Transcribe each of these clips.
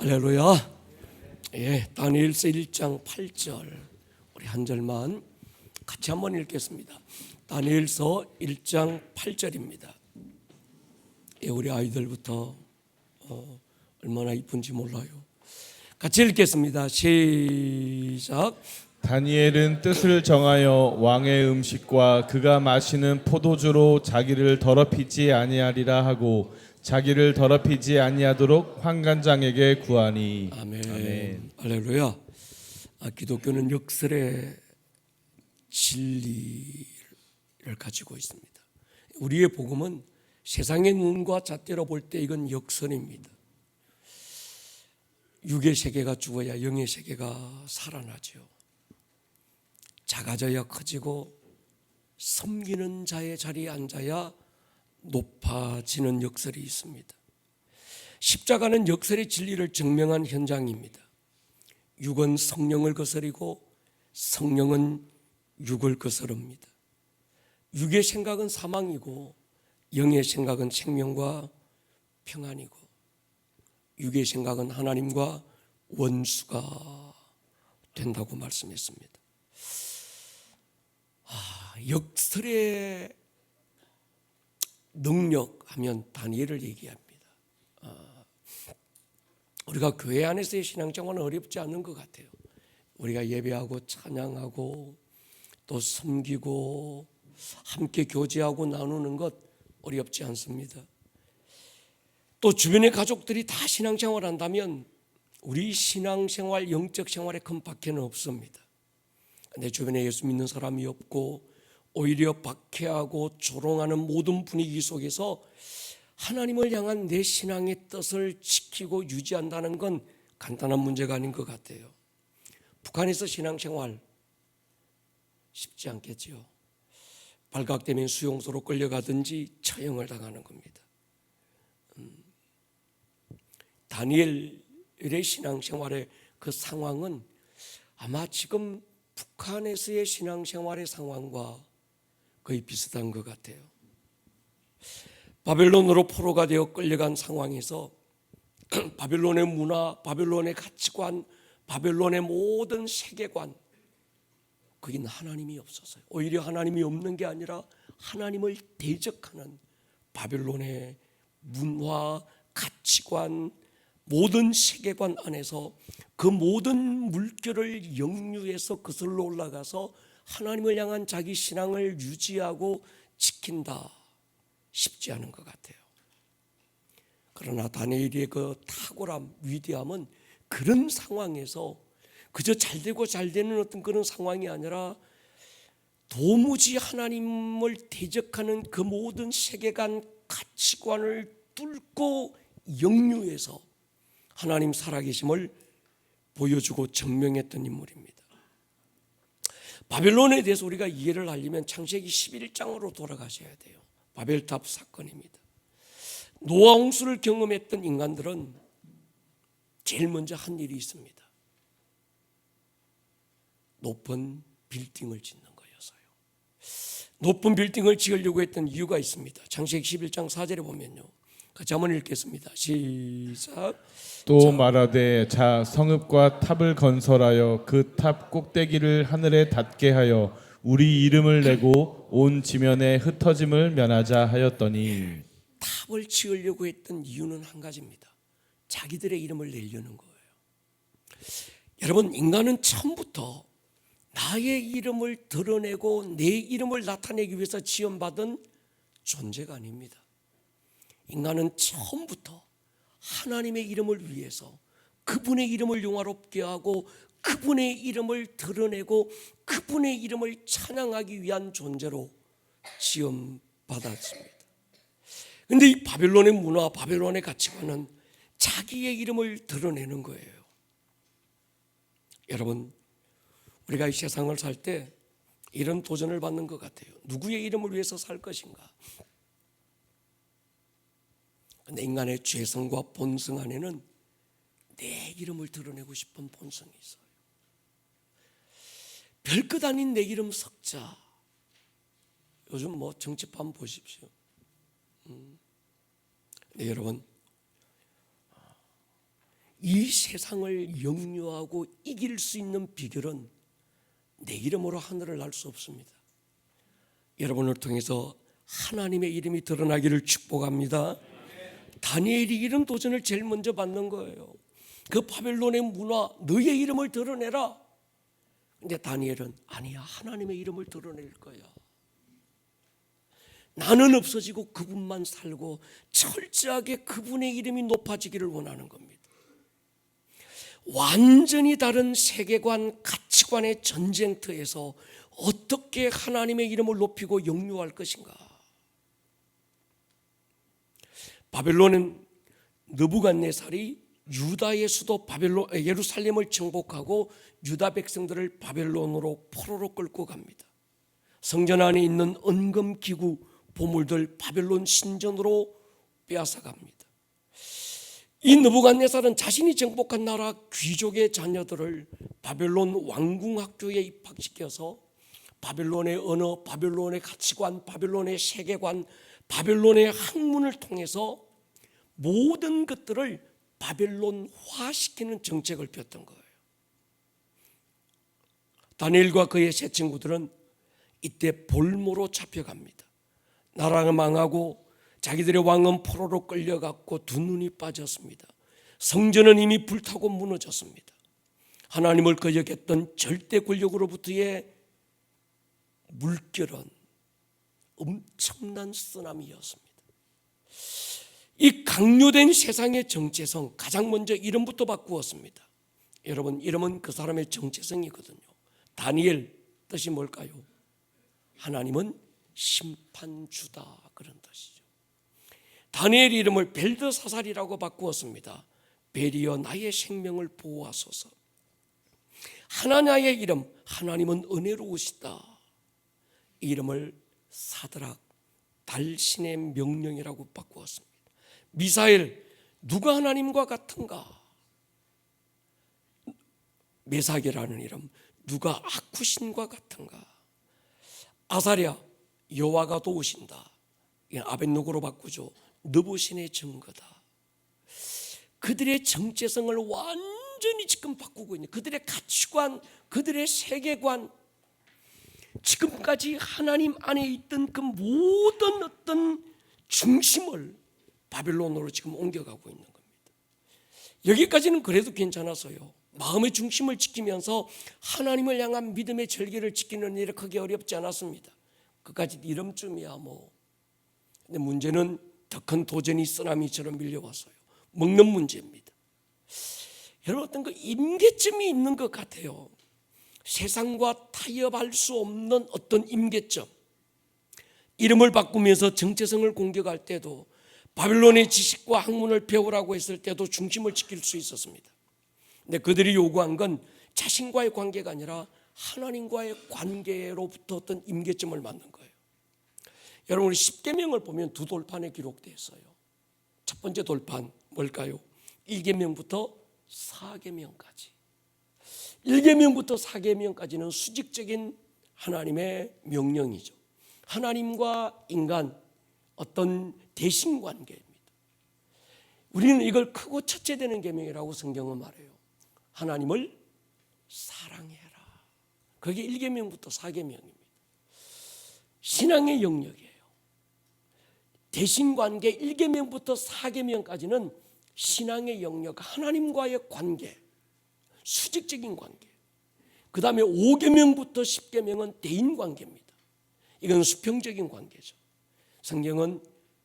할렐루야. 예, 다니엘서 1장 8절 우리 한 절만 같이 한번 읽겠습니다. 다니엘서 1장 8절입니다. 예, 우리 아이들부터 얼마나 이쁜지 몰라요. 같이 읽겠습니다. 시작. 다니엘은 뜻을 정하여 왕의 음식과 그가 마시는 포도주로 자기를 더럽히지 아니하리라 하고 자기를 더럽히지 아니하도록 환관장에게 구하니. 아멘. 아멘. 할렐루야. 기독교는 역설의 진리를 가지고 있습니다. 우리의 복음은 세상의 눈과 잣대로 볼 때 이건 역설입니다. 육의 세계가 죽어야 영의 세계가 살아나죠. 작아져야 커지고 섬기는 자의 자리에 앉아야 높아지는 역설이 있습니다. 십자가는 역설의 진리를 증명한 현장입니다. 육은 성령을 거스리고 성령은 육을 거스릅니다. 육의 생각은 사망이고 영의 생각은 생명과 평안이고 육의 생각은 하나님과 원수가 된다고 말씀했습니다. 역설의 능력하면 다니엘을 얘기합니다. 우리가 교회 안에서의 신앙생활은 어렵지 않은 것 같아요. 우리가 예배하고 찬양하고 또 섬기고 함께 교제하고 나누는 것 어렵지 않습니다. 또 주변의 가족들이 다 신앙생활 한다면 우리 신앙생활, 영적 생활에 큰 박해는 없습니다. 내 주변에 예수 믿는 사람이 없고 오히려 박해하고 조롱하는 모든 분위기 속에서 하나님을 향한 내 신앙의 뜻을 지키고 유지한다는 건 간단한 문제가 아닌 것 같아요. 북한에서 신앙생활 쉽지 않겠죠. 발각되면 수용소로 끌려가든지 처형을 당하는 겁니다. 다니엘의 신앙생활의 그 상황은 아마 지금 북한에서의 신앙생활의 상황과 거의 비슷한 것 같아요. 바벨론으로 포로가 되어 끌려간 상황에서 바벨론의 문화, 바벨론의 가치관, 바벨론의 모든 세계관, 거긴 하나님이 없어서요. 오히려 하나님이 없는 게 아니라 하나님을 대적하는 바벨론의 문화, 가치관, 모든 세계관 안에서 그 모든 물결을 역류해서 거슬러 올라가서 하나님을 향한 자기 신앙을 유지하고 지킨다. 쉽지 않은 것 같아요. 그러나 다니엘의 그 탁월함, 위대함은 그런 상황에서 그저 잘되고 잘되는 어떤 그런 상황이 아니라 도무지 하나님을 대적하는 그 모든 세계관, 가치관을 뚫고 역류해서 하나님 살아계심을 보여주고 증명했던 인물입니다. 바벨론에 대해서 우리가 이해를 하려면 창세기 11장으로 돌아가셔야 돼요. 바벨탑 사건입니다. 노아 홍수를 경험했던 인간들은 제일 먼저 한 일이 있습니다. 높은 빌딩을 짓는 거였어요. 높은 빌딩을 지으려고 했던 이유가 있습니다. 창세기 11장 4절에 보면요. 같이 한번 읽겠습니다. 시작. 또 말하되 자 성읍과 탑을 건설하여 그 탑 꼭대기를 하늘에 닿게 하여 우리 이름을 내고 온 지면에 흩어짐을 면하자 하였더니. 탑을 지으려고 했던 이유는 한 가지입니다. 자기들의 이름을 내려는 거예요. 여러분, 인간은 처음부터 나의 이름을 드러내고 내 이름을 나타내기 위해서 지원받은 존재가 아닙니다. 인간은 처음부터 하나님의 이름을 위해서 그분의 이름을 영화롭게 하고 그분의 이름을 드러내고 그분의 이름을 찬양하기 위한 존재로 지음받았습니다. 그런데 이 바벨론의 문화, 바벨론의 가치관은 자기의 이름을 드러내는 거예요. 여러분, 우리가 이 세상을 살 때 이런 도전을 받는 것 같아요. 누구의 이름을 위해서 살 것인가? 그런데 인간의 죄성과 본성 안에는 내 이름을 드러내고 싶은 본성이 있어요. 별것 아닌 내 이름 석자. 요즘 정치판 보십시오. 네, 여러분, 이 세상을 역류하고 이길 수 있는 비결은 내 이름으로 하늘을 날 수 없습니다. 여러분을 통해서 하나님의 이름이 드러나기를 축복합니다. 다니엘이 이런 도전을 제일 먼저 받는 거예요. 그 바벨론의 문화, 너의 이름을 드러내라. 근데 다니엘은 아니야, 하나님의 이름을 드러낼 거야. 나는 없어지고 그분만 살고 철저하게 그분의 이름이 높아지기를 원하는 겁니다. 완전히 다른 세계관, 가치관의 전쟁터에서 어떻게 하나님의 이름을 높이고 영유할 것인가? 바벨론은 느부갓네살이 유다의 수도 예루살렘을 정복하고 유다 백성들을 바벨론으로 포로로 끌고 갑니다. 성전 안에 있는 은금, 기구, 보물들 바벨론 신전으로 빼앗아 갑니다. 이 느부갓네살은 자신이 정복한 나라 귀족의 자녀들을 바벨론 왕궁학교에 입학시켜서 바벨론의 언어, 바벨론의 가치관, 바벨론의 세계관, 바벨론의 학문을 통해서 모든 것들을 바벨론화시키는 정책을 폈던 거예요. 다니엘과 그의 세 친구들은 이때 볼모로 잡혀갑니다. 나라가 망하고 자기들의 왕은 포로로 끌려갔고 두 눈이 빠졌습니다. 성전은 이미 불타고 무너졌습니다. 하나님을 거역했던 절대 권력으로부터의 물결은 엄청난 쓰나미였습니다. 이 강요된 세상의 정체성, 가장 먼저 이름부터 바꾸었습니다. 여러분, 이름은 그 사람의 정체성이거든요. 다니엘 뜻이 뭘까요? 하나님은 심판주다, 그런 뜻이죠. 다니엘 이름을 벨드사살이라고 바꾸었습니다. 벨이여 나의 생명을 보호하소서. 하나님의 이름, 하나님은 은혜로우시다, 이 이름을 사드락, 달신의 명령이라고 바꾸었습니다. 미사엘, 누가 하나님과 같은가? 메삭이라는 이름, 누가 아쿠신과 같은가? 아사랴, 여호와가 도우신다, 아벤누고로 바꾸죠. 느부신의 증거다. 그들의 정체성을 완전히 지금 바꾸고 있는, 그들의 가치관, 그들의 세계관, 지금까지 하나님 안에 있던 그 모든 어떤 중심을 바벨론으로 지금 옮겨가고 있는 겁니다. 여기까지는 그래도 괜찮았어요. 마음의 중심을 지키면서 하나님을 향한 믿음의 절개를 지키는 일이 크게 어렵지 않았습니다. 그까지 이름쯤이야 뭐. 근데 문제는 더 큰 도전이 쓰나미처럼 밀려왔어요. 먹는 문제입니다. 여러분, 어떤 그 임계점이 있는 것 같아요. 세상과 타협할 수 없는 어떤 임계점. 이름을 바꾸면서 정체성을 공격할 때도, 바벨론의 지식과 학문을 배우라고 했을 때도 중심을 지킬 수 있었습니다. 근데 그들이 요구한 건 자신과의 관계가 아니라 하나님과의 관계로부터 어떤 임계점을 맞는 거예요. 여러분, 우리 십계명을 보면 두 돌판에 기록되어 있어요. 첫 번째 돌판 뭘까요? 1계명부터 4계명까지. 1계명부터 4계명까지는 수직적인 하나님의 명령이죠. 하나님과 인간, 어떤 대신관계입니다. 우리는 이걸 크고 첫째 되는 계명이라고 성경은 말해요. 하나님을 사랑해라. 그게 1계명부터 4계명입니다. 신앙의 영역이에요. 대신관계 1계명부터 4계명까지는 신앙의 영역, 하나님과의 관계, 수직적인 관계. 그 다음에 5계명부터 10계명은 대인관계입니다. 이건 수평적인 관계죠. 성경은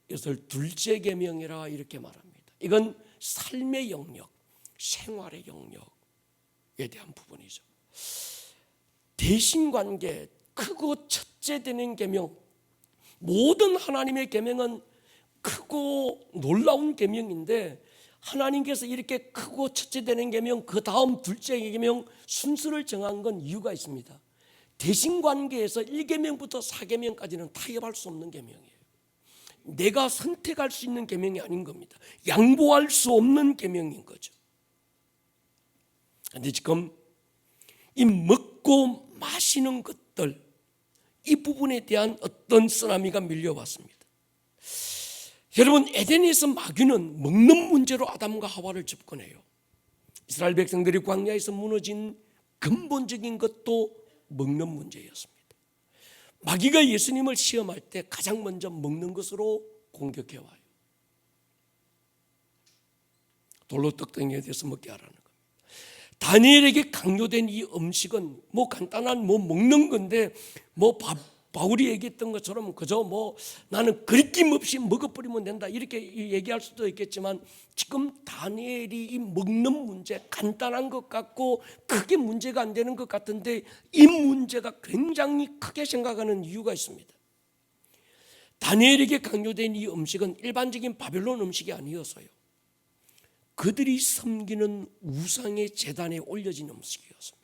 이것을 둘째 계명이라 이렇게 말합니다. 이건 삶의 영역, 생활의 영역에 대한 부분이죠. 대신관계, 크고 첫째 되는 계명, 모든 하나님의 계명은 크고 놀라운 계명인데 하나님께서 이렇게 크고 첫째 되는 계명, 그 다음 둘째 계명 순서를 정한 건 이유가 있습니다. 대신관계에서 1계명부터 4계명까지는 타협할 수 없는 계명이에요. 내가 선택할 수 있는 계명이 아닌 겁니다. 양보할 수 없는 계명인 거죠. 그런데 지금 이 먹고 마시는 것들, 이 부분에 대한 어떤 쓰나미가 밀려왔습니다. 여러분, 에덴에서 마귀는 먹는 문제로 아담과 하와를 접근해요. 이스라엘 백성들이 광야에서 무너진 근본적인 것도 먹는 문제였습니다. 마귀가 예수님을 시험할 때 가장 먼저 먹는 것으로 공격해와요. 돌로 떡덩이에 대해서 먹게 하라는 겁니다. 다니엘에게 강요된 이 음식은 간단한 먹는 건데 바울이 얘기했던 것처럼 그저 나는 거리낌 없이 먹어버리면 된다 이렇게 얘기할 수도 있겠지만, 지금 다니엘이 이 먹는 문제 간단한 것 같고 크게 문제가 안 되는 것 같은데 이 문제가 굉장히 크게 생각하는 이유가 있습니다. 다니엘에게 강요된 이 음식은 일반적인 바벨론 음식이 아니어서요, 그들이 섬기는 우상의 제단에 올려진 음식이었습니다.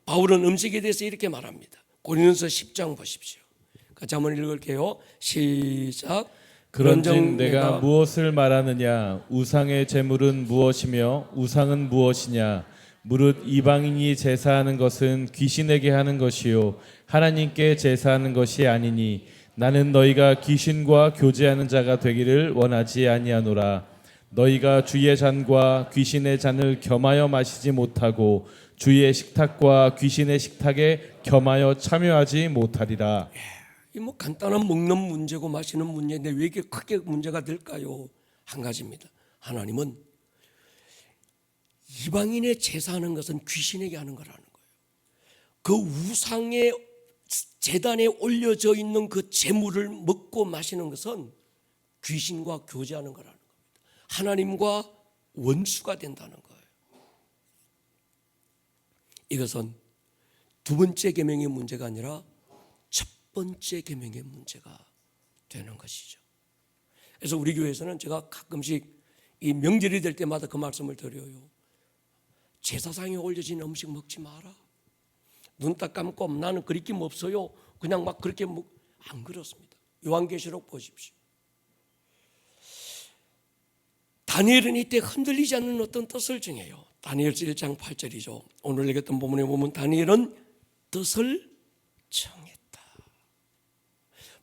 바울은 음식에 대해서 이렇게 말합니다. 고린도서 10장 보십시오. 같이 한번 읽을게요. 시작. 그런즉 내가 무엇을 말하느냐? 우상의 제물은 무엇이며 우상은 무엇이냐? 무릇 이방인이 제사하는 것은 귀신에게 하는 것이요 하나님께 제사하는 것이 아니니 나는 너희가 귀신과 교제하는 자가 되기를 원하지 아니하노라. 너희가 주의 잔과 귀신의 잔을 겸하여 마시지 못하고 주의 식탁과 귀신의 식탁에 겸하여 참여하지 못하리라. 이 간단한 먹는 문제고 마시는 문제인데 왜 이렇게 크게 문제가 될까요? 한 가지입니다. 하나님은 이방인의 제사하는 것은 귀신에게 하는 거라는 거예요. 그 우상의 제단에 올려져 있는 그 제물을 먹고 마시는 것은 귀신과 교제하는 거라는 겁니다. 하나님과 원수가 된다는 거예요. 이것은 두 번째 계명의 문제가 아니라 첫 번째 계명의 문제가 되는 것이죠. 그래서 우리 교회에서는 제가 가끔씩 이 명절이 될 때마다 그 말씀을 드려요. 제사상에 올려진 음식 먹지 마라. 눈 딱 감고 나는 그리낌 없어요. 그냥 그렇게 안 그렇습니다. 요한계시록 보십시오. 다니엘은 이때 흔들리지 않는 어떤 뜻을 정해요. 다니엘서 1장 8절이죠. 오늘 읽었던 본문에 보면 다니엘은 뜻을 정했다.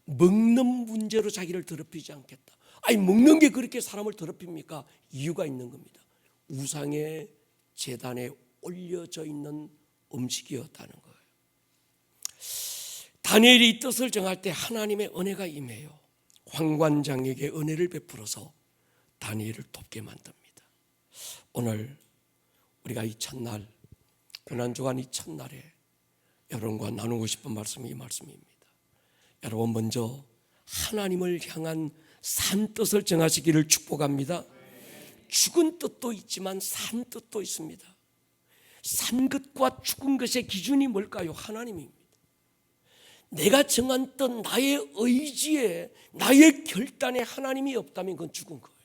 먹는 문제로 자기를 더럽히지 않겠다. 아니 먹는 게 그렇게 사람을 더럽힙니까? 이유가 있는 겁니다. 우상의 제단에 올려져 있는 음식이었다는 거예요. 다니엘이 이 뜻을 정할 때 하나님의 은혜가 임해요. 황관장에게 은혜를 베풀어서 다니엘을 돕게 만듭니다. 오늘 우리가 이 첫날 고난주간 이 첫날에 여러분과 나누고 싶은 말씀이 이 말씀입니다. 여러분 먼저 하나님을 향한 산 뜻을 정하시기를 축복합니다. 죽은 뜻도 있지만 산 뜻도 있습니다. 산 것과 죽은 것의 기준이 뭘까요? 하나님입니다. 내가 정한 뜻, 나의 의지에, 나의 결단에 하나님이 없다면 그건 죽은 거예요.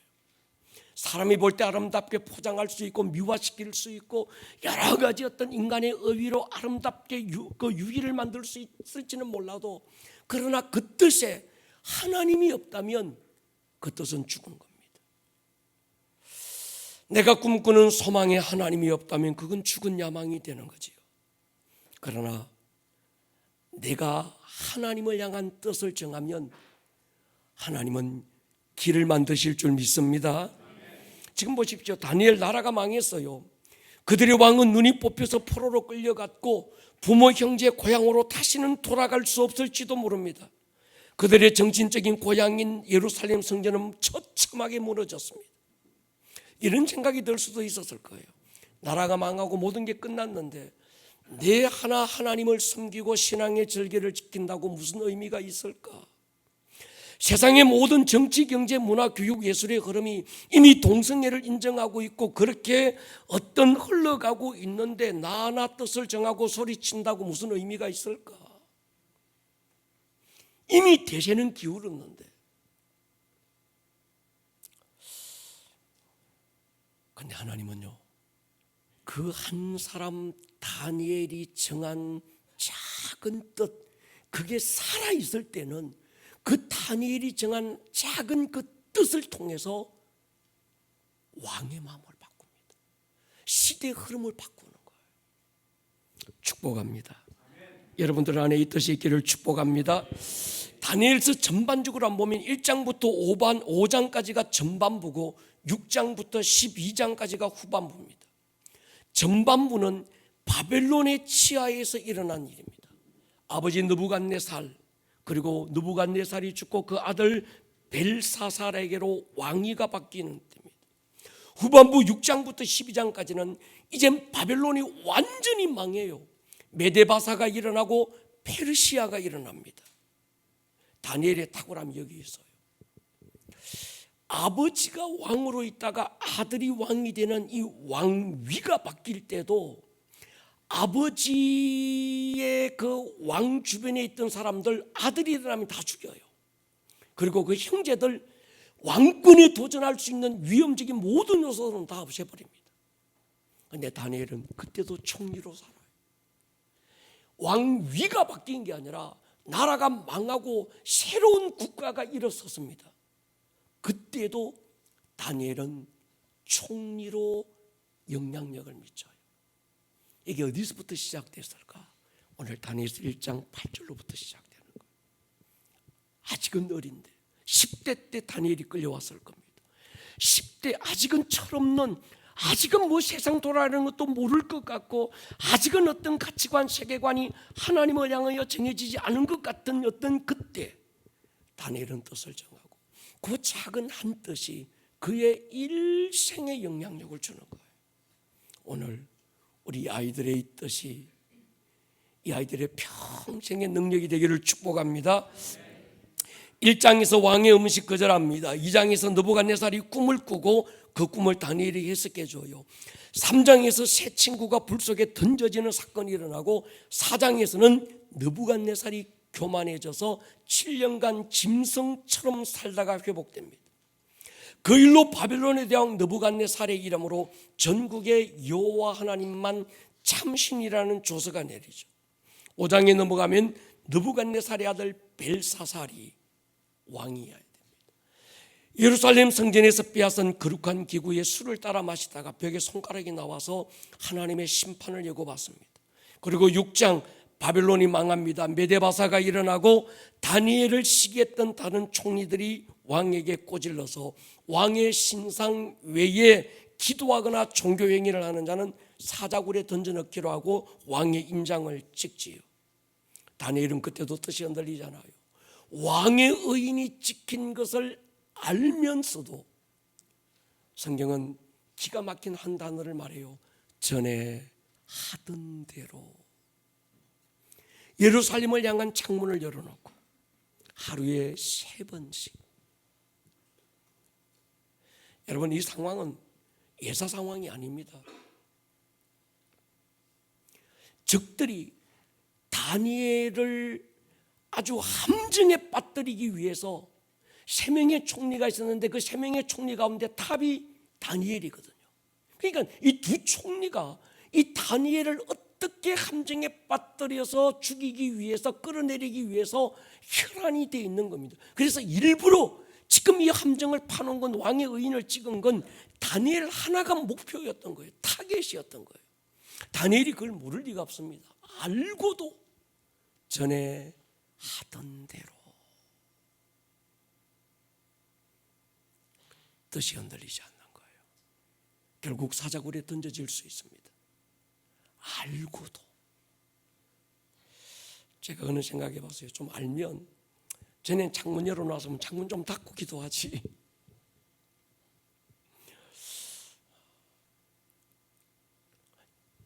사람이 볼 때 아름답게 포장할 수 있고 미화시킬 수 있고 여러 가지 어떤 인간의 의위로 아름답게 그 유의를 만들 수 있을지는 몰라도, 그러나 그 뜻에 하나님이 없다면 그 뜻은 죽은 겁니다. 내가 꿈꾸는 소망에 하나님이 없다면 그건 죽은 야망이 되는 거지요. 그러나 내가 하나님을 향한 뜻을 정하면 하나님은 길을 만드실 줄 믿습니다. 지금 보십시오. 다니엘 나라가 망했어요. 그들의 왕은 눈이 뽑혀서 포로로 끌려갔고 부모 형제 고향으로 다시는 돌아갈 수 없을지도 모릅니다. 그들의 정신적인 고향인 예루살렘 성전은 처참하게 무너졌습니다. 이런 생각이 들 수도 있었을 거예요. 나라가 망하고 모든 게 끝났는데 내 하나님을 섬기고 신앙의 절개를 지킨다고 무슨 의미가 있을까? 세상의 모든 정치, 경제, 문화, 교육, 예술의 흐름이 이미 동성애를 인정하고 있고 그렇게 어떤 흘러가고 있는데 나 하나 뜻을 정하고 소리친다고 무슨 의미가 있을까? 이미 대세는 기울었는데. 그런데 하나님은요, 그 한 사람 다니엘이 정한 작은 뜻, 그게 살아있을 때는 그 다니엘이 정한 작은 그 뜻을 통해서 왕의 마음을 바꿉니다. 시대의 흐름을 바꾸는 거예요. 축복합니다. 여러분들 안에 이 뜻이 있기를 축복합니다. 다니엘서 전반적으로 한번 보면 1장부터 5장까지가 전반부고 6장부터 12장까지가 후반부입니다. 전반부는 바벨론의 치하에서 일어난 일입니다. 아버지 느부갓네살, 그리고 느부갓네살이 죽고 그 아들 벨사살에게로 왕위가 바뀌는 때입니다. 후반부 6장부터 12장까지는 이제 바벨론이 완전히 망해요. 메데바사가 일어나고 페르시아가 일어납니다. 다니엘의 탁월함이 여기 있어요. 아버지가 왕으로 있다가 아들이 왕이 되는 이 왕위가 바뀔 때도 아버지의 그 왕 주변에 있던 사람들, 아들이 일어나면 다 죽여요. 그리고 그 형제들 왕권에 도전할 수 있는 위험적인 모든 요소들은 다 없애버립니다. 그런데 다니엘은 그때도 총리로 살아요. 왕위가 바뀐 게 아니라 나라가 망하고 새로운 국가가 일어섰습니다. 그때도 다니엘은 총리로 영향력을 미쳐요. 이게 어디서부터 시작됐을까? 오늘 다니엘서 1장 8절로부터 시작되는 거예요. 아직은 어린데 10대 때 다니엘이 끌려왔을 겁니다. 10대 아직은 철없는, 아직은 뭐 세상 돌아가는 것도 모를 것 같고, 아직은 어떤 가치관, 세계관이 하나님을 향하여 정해지지 않은 것 같은 어떤 그때 다니엘은 뜻을 정하고 그 작은 한 뜻이 그의 일생에 영향력을 주는 거예요. 오늘 우리 아이들의 이 뜻이 이 아이들의 평생의 능력이 되기를 축복합니다. 1장에서 왕의 음식 거절합니다. 2장에서 느부갓네살이 꿈을 꾸고 그 꿈을 다니엘이 해석해 줘요. 3장에서 세 친구가 불 속에 던져지는 사건이 일어나고 4장에서는 느부갓네살이 교만해져서 7년간 짐승처럼 살다가 회복됩니다. 그 일로 바벨론의 대왕 느부갓네살의 이름으로 전국에 여호와 하나님만 참신이라는 조서가 내리죠. 5장에 넘어가면 느부갓네살의 아들 벨사살이 왕이어야 됩니다. 예루살렘 성전에서 빼앗은 거룩한 기구에 술을 따라 마시다가 벽에 손가락이 나와서 하나님의 심판을 예고받습니다. 그리고 6장 바벨론이 망합니다. 메데바사가 일어나고 다니엘을 시기했던 다른 총리들이 왕에게 꼬질러서 왕의 신상 외에 기도하거나 종교행위를 하는 자는 사자굴에 던져넣기로 하고 왕의 인장을 찍지요. 다니엘은 그때도 뜻이 흔들리잖아요. 왕의 의인이 찍힌 것을 알면서도 성경은 기가 막힌 한 단어를 말해요. 전에 하던 대로. 예루살렘을 향한 창문을 열어놓고 하루에 3번씩. 여러분, 이 상황은 예사 상황이 아닙니다. 적들이 다니엘을 아주 함정에 빠뜨리기 위해서 3명의 총리가 있었는데 그 3명의 총리 가운데 탑이 다니엘이거든요. 그러니까 이 두 총리가 이 다니엘을 어떻게 함정에 빠뜨려서 죽이기 위해서, 끌어내리기 위해서 혈안이 되어 있는 겁니다. 그래서 일부러 지금 이 함정을 파놓은 건, 왕의 의인을 찍은 건 다니엘 하나가 목표였던 거예요. 타겟이었던 거예요. 다니엘이 그걸 모를 리가 없습니다. 알고도 전에 하던 대로. 뜻이 흔들리지 않는 거예요. 결국 사자굴에 던져질 수 있습니다. 알고도. 제가 어느 생각해 봤어요. 좀 알면 전엔 창문 열어놨으면 창문 좀 닫고 기도하지.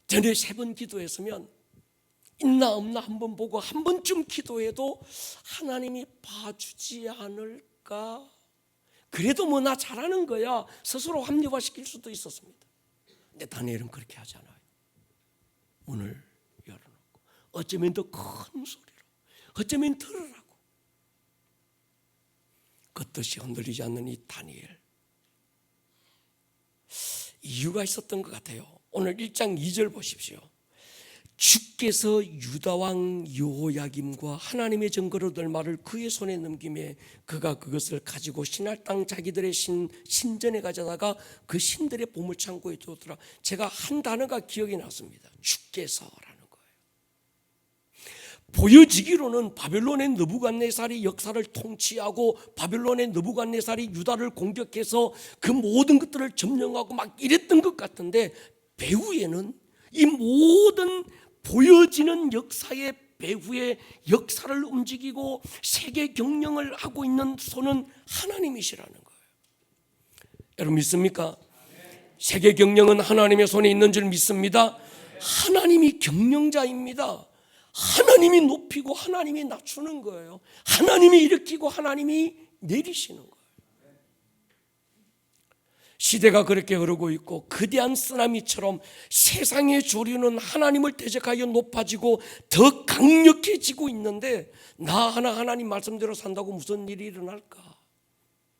전에 3번 기도했으면 있나 없나 한번 보고 한 번쯤 기도해도 하나님이 봐주지 않을까. 그래도 뭐 나 잘하는 거야 스스로 합리화시킬 수도 있었습니다. 근데 다니엘은 그렇게 하지 않아요. 문을 열어놓고 어쩌면 더 큰 소리로, 어쩌면 들으라고. 그 뜻이 흔들리지 않는 이 다니엘, 이유가 있었던 것 같아요. 오늘 1장 2절 보십시오. 주께서 유다왕 여호야김과 하나님의 증거로 될 말을 그의 손에 넘김에 그가 그것을 가지고 신할 땅 자기들의 신전에 가져다가 그 신들의 보물창고에 두었더라. 제가 한 단어가 기억이 났습니다. 주께서라는 거예요. 보여지기로는 바벨론의 느부갓네살이 역사를 통치하고 바벨론의 느부갓네살이 유다를 공격해서 그 모든 것들을 점령하고 막 이랬던 것 같은데, 배후에는 이 모든 보여지는 역사의 배후에 역사를 움직이고 세계 경영을 하고 있는 손은 하나님이시라는 거예요. 여러분 믿습니까? 세계 경영은 하나님의 손에 있는 줄 믿습니다. 하나님이 경영자입니다. 하나님이 높이고 하나님이 낮추는 거예요. 하나님이 일으키고 하나님이 내리시는 거예요. 시대가 그렇게 흐르고 있고 거대한 쓰나미처럼 세상의 조류는 하나님을 대적하여 높아지고 더 강력해지고 있는데, 나 하나 하나님 말씀대로 산다고 무슨 일이 일어날까?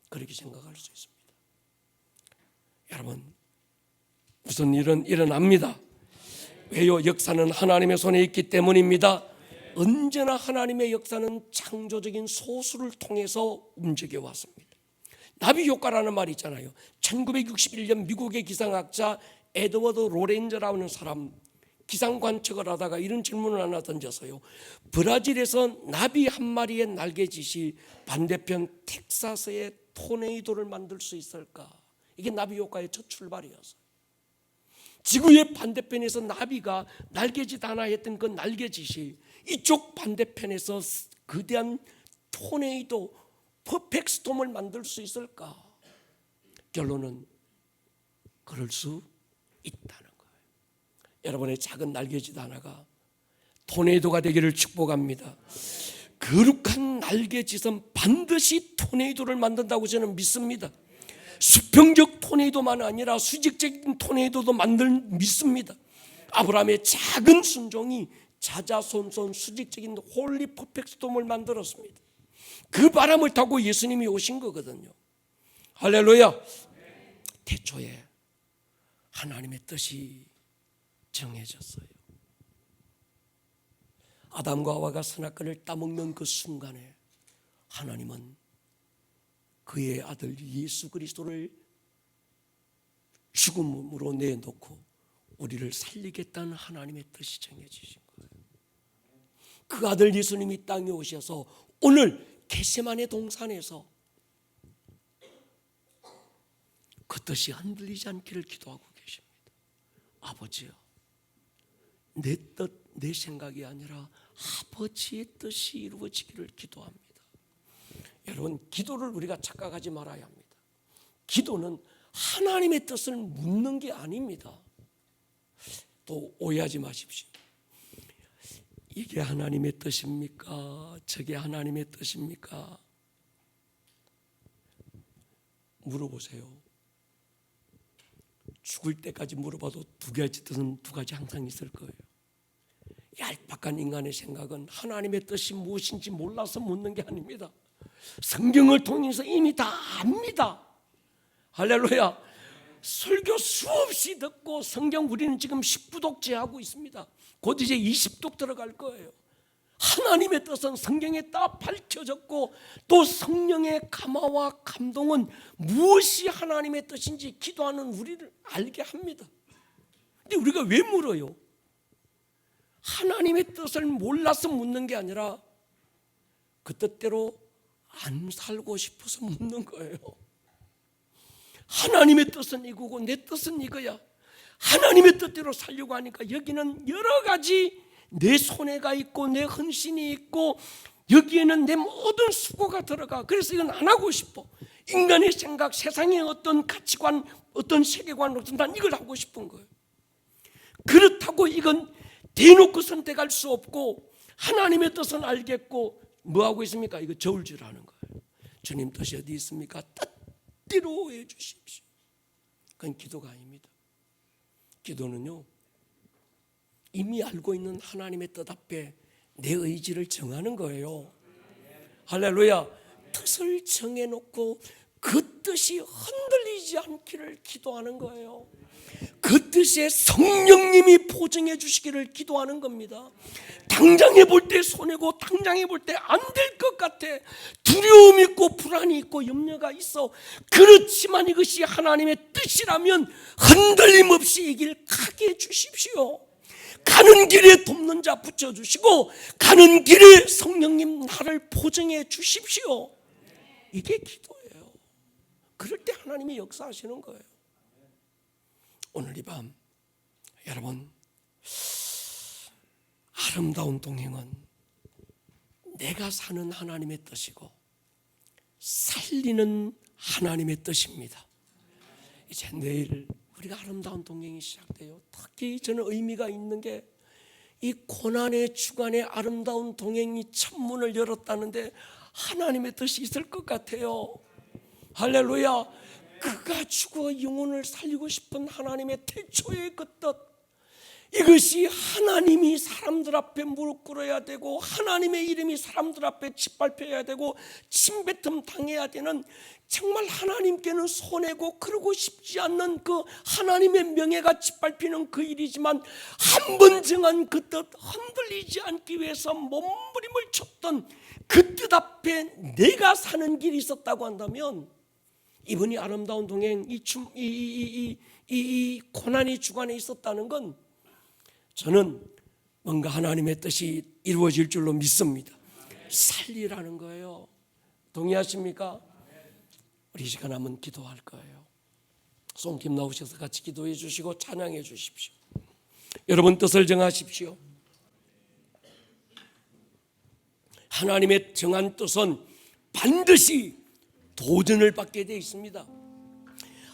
그렇게 생각할 수 있습니다. 여러분, 무슨 일은 일어납니다. 왜요? 역사는 하나님의 손에 있기 때문입니다. 언제나 하나님의 역사는 창조적인 소수를 통해서 움직여 왔습니다. 나비 효과라는 말이 있잖아요. 1961년 미국의 기상학자 에드워드 로렌저라는 사람, 기상 관측을 하다가 이런 질문을 하나 던졌어요. 브라질에서 나비 한 마리의 날개짓이 반대편 텍사스의 토네이도를 만들 수 있을까? 이게 나비 효과의 첫 출발이었어요. 지구의 반대편에서 나비가 날개짓 하나 했던 그 날개짓이 이쪽 반대편에서 거대한 토네이도, 퍼펙트 스톰을 만들 수 있을까? 결론은 그럴 수 있다는 거예요. 여러분의 작은 날개짓 하나가 토네이도가 되기를 축복합니다. 거룩한 날개짓은 반드시 토네이도를 만든다고 저는 믿습니다. 수평적 토네이도만 아니라 수직적인 토네이도도 믿습니다. 아브라함의 작은 순종이 자자손손 수직적인 홀리 퍼펙트 스톰을 만들었습니다. 그 바람을 타고 예수님이 오신 거거든요. 할렐루야. 태초에 하나님의 뜻이 정해졌어요. 아담과 하와가 선악과를 따먹는 그 순간에 하나님은 그의 아들 예수 그리스도를 죽음으로 내놓고 우리를 살리겠다는 하나님의 뜻이 정해지신 거예요. 그 아들 예수님이 땅에 오셔서 오늘 겟세마네 동산에서 그 뜻이 흔들리지 않기를 기도하고 계십니다. 아버지요, 내 뜻, 내 생각이 아니라 아버지의 뜻이 이루어지기를 기도합니다. 여러분, 기도를 우리가 착각하지 말아야 합니다. 기도는 하나님의 뜻을 묻는 게 아닙니다. 또 오해하지 마십시오. 이게 하나님의 뜻입니까? 저게 하나님의 뜻입니까? 물어보세요. 죽을 때까지 물어봐도 두 가지 뜻은 두 가지 항상 있을 거예요. 얄팍한 인간의 생각은 하나님의 뜻이 무엇인지 몰라서 묻는 게 아닙니다. 성경을 통해서 이미 다 압니다. 할렐루야. 설교 수없이 듣고 성경 우리는 지금 19독째 하고 있습니다. 곧 이제 20독 들어갈 거예요. 하나님의 뜻은 성경에 다 밝혀졌고 또 성령의 감화와 감동은 무엇이 하나님의 뜻인지 기도하는 우리를 알게 합니다. 근데 우리가 왜 물어요? 하나님의 뜻을 몰라서 묻는 게 아니라 그 뜻대로 안 살고 싶어서 묻는 거예요. 하나님의 뜻은 이거고 내 뜻은 이거야. 하나님의 뜻대로 살려고 하니까 여기는 여러 가지 내 손해가 있고 내 헌신이 있고 여기에는 내 모든 수고가 들어가. 그래서 이건 안 하고 싶어. 인간의 생각, 세상의 어떤 가치관, 어떤 세계관, 난 이걸 하고 싶은 거예요. 그렇다고 이건 대놓고 선택할 수 없고 하나님의 뜻은 알겠고 뭐 하고 있습니까? 이거 저울질하는 거예요. 주님 뜻이 어디 있습니까? 뜻대로 해 주십시오. 그건 기도가 아닙니다. 기도는요, 이미 알고 있는 하나님의 뜻 앞에 내 의지를 정하는 거예요. 할렐루야. 뜻을 정해놓고 그 뜻이 흔들리지 않기를 기도하는 거예요. 그 뜻에 성령님이 보증해 주시기를 기도하는 겁니다. 당장 해볼 때 손해고 당장 해볼 때 안 될 것 같아. 두려움이 있고 불안이 있고 염려가 있어. 그렇지만 이것이 하나님의 뜻이라면 흔들림 없이 이 길 가게 해주십시오. 가는 길에 돕는 자 붙여주시고 가는 길에 성령님 나를 보증해 주십시오. 이게 기도예요. 그럴 때 하나님이 역사하시는 거예요. 오늘 이 밤 여러분, 아름다운 동행은 내가 사는 하나님의 뜻이고 살리는 하나님의 뜻입니다. 이제 내일 우리가 아름다운 동행이 시작돼요. 특히 저는 의미가 있는 게 이 고난의 주간에 아름다운 동행이 천문을 열었다는데 하나님의 뜻이 있을 것 같아요. 할렐루야. 그가 죽어 영혼을 살리고 싶은 하나님의 태초의 그 뜻, 이것이 하나님이 사람들 앞에 무릎 꿇어야 되고 하나님의 이름이 사람들 앞에 짓밟혀야 되고 침뱉음 당해야 되는, 정말 하나님께는 손해고 그러고 싶지 않는 그 하나님의 명예가 짓밟히는 그 일이지만 한 번 정한 그 뜻 흔들리지 않기 위해서 몸부림을 쳤던 그 뜻 앞에 내가 사는 길이 있었다고 한다면, 이분이 아름다운 동행 이 고난의 주간에 있었다는 건 저는 뭔가 하나님의 뜻이 이루어질 줄로 믿습니다. 살리라는 거예요. 동의하십니까? 우리 시간 한번 기도할 거예요. 송팀 나오셔서 같이 기도해 주시고 찬양해 주십시오. 여러분 뜻을 정하십시오. 하나님의 정한 뜻은 반드시 도전을 받게 되어 있습니다.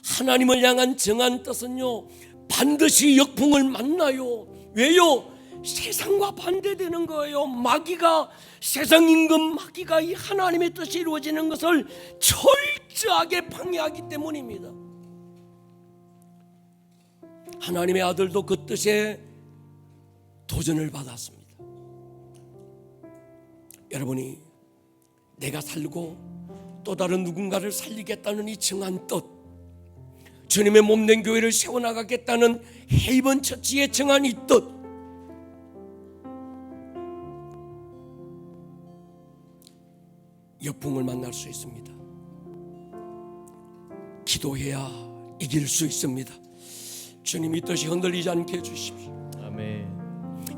하나님을 향한 정한 뜻은요 반드시 역풍을 만나요. 왜요? 세상과 반대되는 거예요. 마귀가, 세상 임금 마귀가 이 하나님의 뜻이 이루어지는 것을 철저하게 방해하기 때문입니다. 하나님의 아들도 그 뜻에 도전을 받았습니다. 여러분이 내가 살고 또 다른 누군가를 살리겠다는 이 정한 뜻, 주님의 몸된 교회를 세워나가겠다는 헤이번 처치의 정한 이 뜻, 역풍을 만날 수 있습니다. 기도해야 이길 수 있습니다. 주님 이 뜻이 흔들리지 않게 해주십시오. 아멘.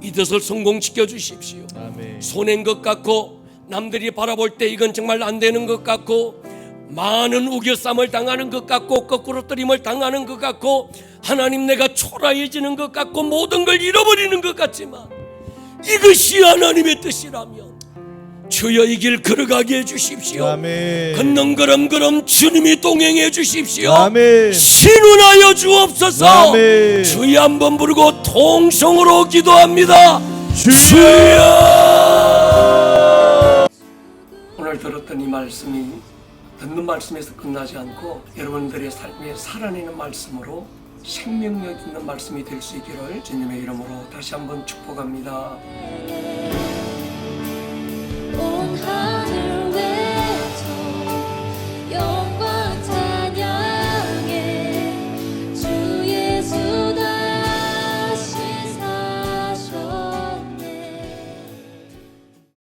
이 뜻을 성공시켜 주십시오. 아멘. 손해인 것 같고 남들이 바라볼 때 이건 정말 안 되는 것 같고 많은 우겨쌈을 당하는 것 같고 거꾸로뜨림을 당하는 것 같고 하나님 내가 초라해지는 것 같고 모든 걸 잃어버리는 것 같지만 이것이 하나님의 뜻이라면 주여 이 길 걸어가게 해주십시오. 아멘. 걷는 걸음 주님이 동행해 주십시오. 아멘. 신운하여 주옵소서. 아멘. 주여 한번 부르고 통성으로 기도합니다. 주여. 오늘 들었던 이 말씀이 듣는 말씀에서 끝나지 않고 여러분들의 삶에 살아내는 말씀으로 생명력 있는 말씀이 될 수 있기를 주님의 이름으로 다시 한번 축복합니다.